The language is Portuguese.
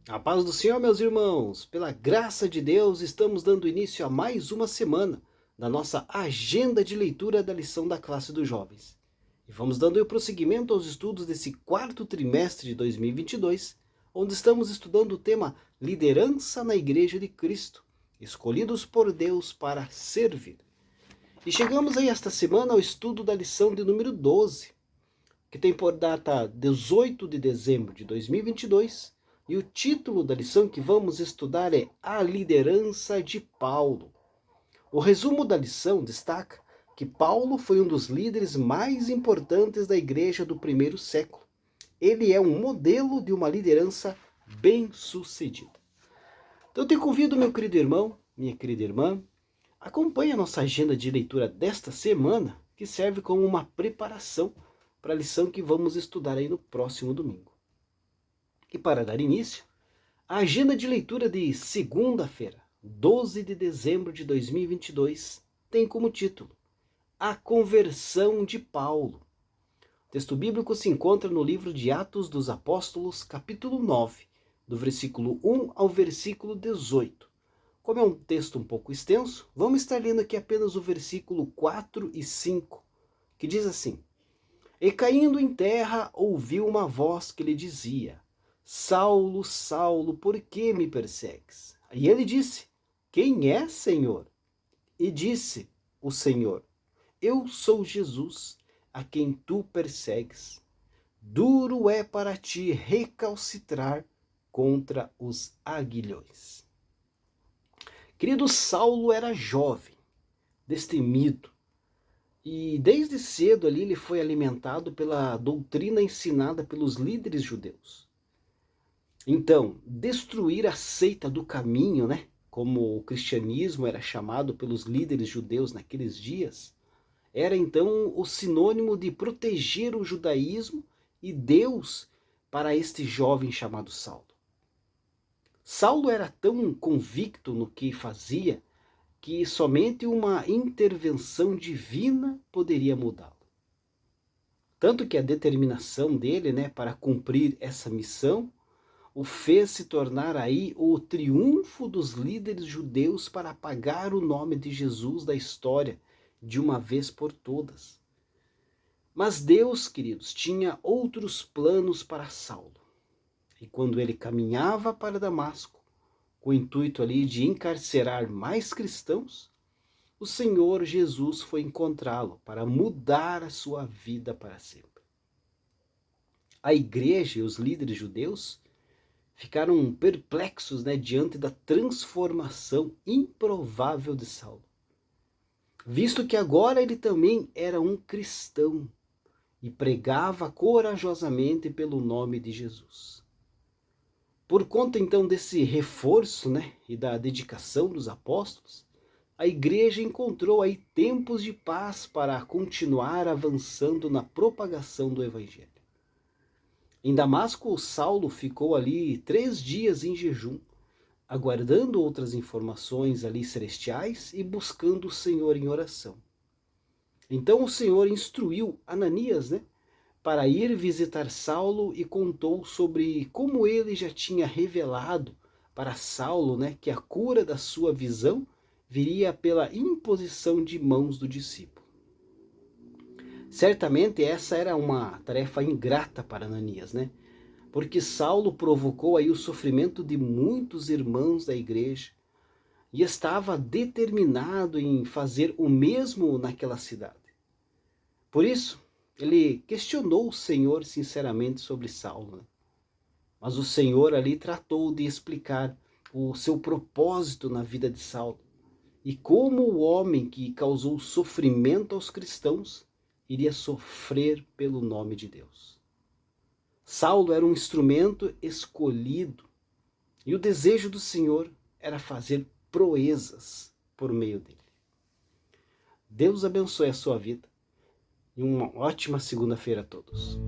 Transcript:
A paz do Senhor, meus irmãos, pela graça de Deus, estamos dando início a mais uma semana da nossa agenda de leitura da lição da classe dos jovens. E vamos dando prosseguimento aos estudos desse quarto trimestre de 2022, onde estamos estudando o tema Liderança na Igreja de Cristo, escolhidos por Deus para servir. E chegamos aí esta semana ao estudo da lição de número 12, que tem por data 18 de dezembro de 2022, e o título da lição que vamos estudar é A Liderança de Paulo. O resumo da lição destaca que Paulo foi um dos líderes mais importantes da igreja do primeiro século. Ele é um modelo de uma liderança bem-sucedida. Então eu te convido, meu querido irmão, minha querida irmã, acompanhe a nossa agenda de leitura desta semana, que serve como uma preparação para a lição que vamos estudar aí no próximo domingo. E para dar início, a agenda de leitura de segunda-feira, 12 de dezembro de 2022, tem como título A Conversão de Paulo. O texto bíblico se encontra no livro de Atos dos Apóstolos, capítulo 9, do versículo 1 ao versículo 18. Como é um texto um pouco extenso, vamos estar lendo aqui apenas o versículo 4 e 5, que diz assim: E caindo em terra, ouviu uma voz que lhe dizia: Saulo, Saulo, por que me persegues? E ele disse: Quem é, Senhor? E disse o Senhor: Eu sou Jesus, a quem tu persegues. Duro é para ti recalcitrar contra os aguilhões. Querido, Saulo era jovem, destemido, e desde cedo ali ele foi alimentado pela doutrina ensinada pelos líderes judeus. Então, destruir a seita do caminho, né, como o cristianismo era chamado pelos líderes judeus naqueles dias, era então o sinônimo de proteger o judaísmo e Deus para este jovem chamado Saulo. Saulo era tão convicto no que fazia que somente uma intervenção divina poderia mudá-lo. Tanto que a determinação dele, né, para cumprir essa missão o fez se tornar aí o triunfo dos líderes judeus para apagar o nome de Jesus da história de uma vez por todas. Mas Deus, queridos, tinha outros planos para Saulo. E quando ele caminhava para Damasco, com o intuito ali de encarcerar mais cristãos, o Senhor Jesus foi encontrá-lo para mudar a sua vida para sempre. A igreja e os líderes judeus ficaram perplexos, né, diante da transformação improvável de Saulo, visto que agora ele também era um cristão e pregava corajosamente pelo nome de Jesus. Por conta então desse reforço, né, e da dedicação dos apóstolos, a igreja encontrou aí tempos de paz para continuar avançando na propagação do evangelho. Em Damasco, Saulo ficou ali 3 dias em jejum, aguardando outras informações ali celestiais e buscando o Senhor em oração. Então o Senhor instruiu Ananias, né, para ir visitar Saulo e contou sobre como ele já tinha revelado para Saulo, né, que a cura da sua visão viria pela imposição de mãos do discípulo. Certamente essa era uma tarefa ingrata para Ananias, né? Porque Saulo provocou aí o sofrimento de muitos irmãos da igreja e estava determinado em fazer o mesmo naquela cidade. Por isso, ele questionou o Senhor sinceramente sobre Saulo, né? Mas o Senhor ali tratou de explicar o seu propósito na vida de Saulo e como o homem que causou sofrimento aos cristãos iria sofrer pelo nome de Deus. Saulo era um instrumento escolhido e o desejo do Senhor era fazer proezas por meio dele. Deus abençoe a sua vida e uma ótima segunda-feira a todos.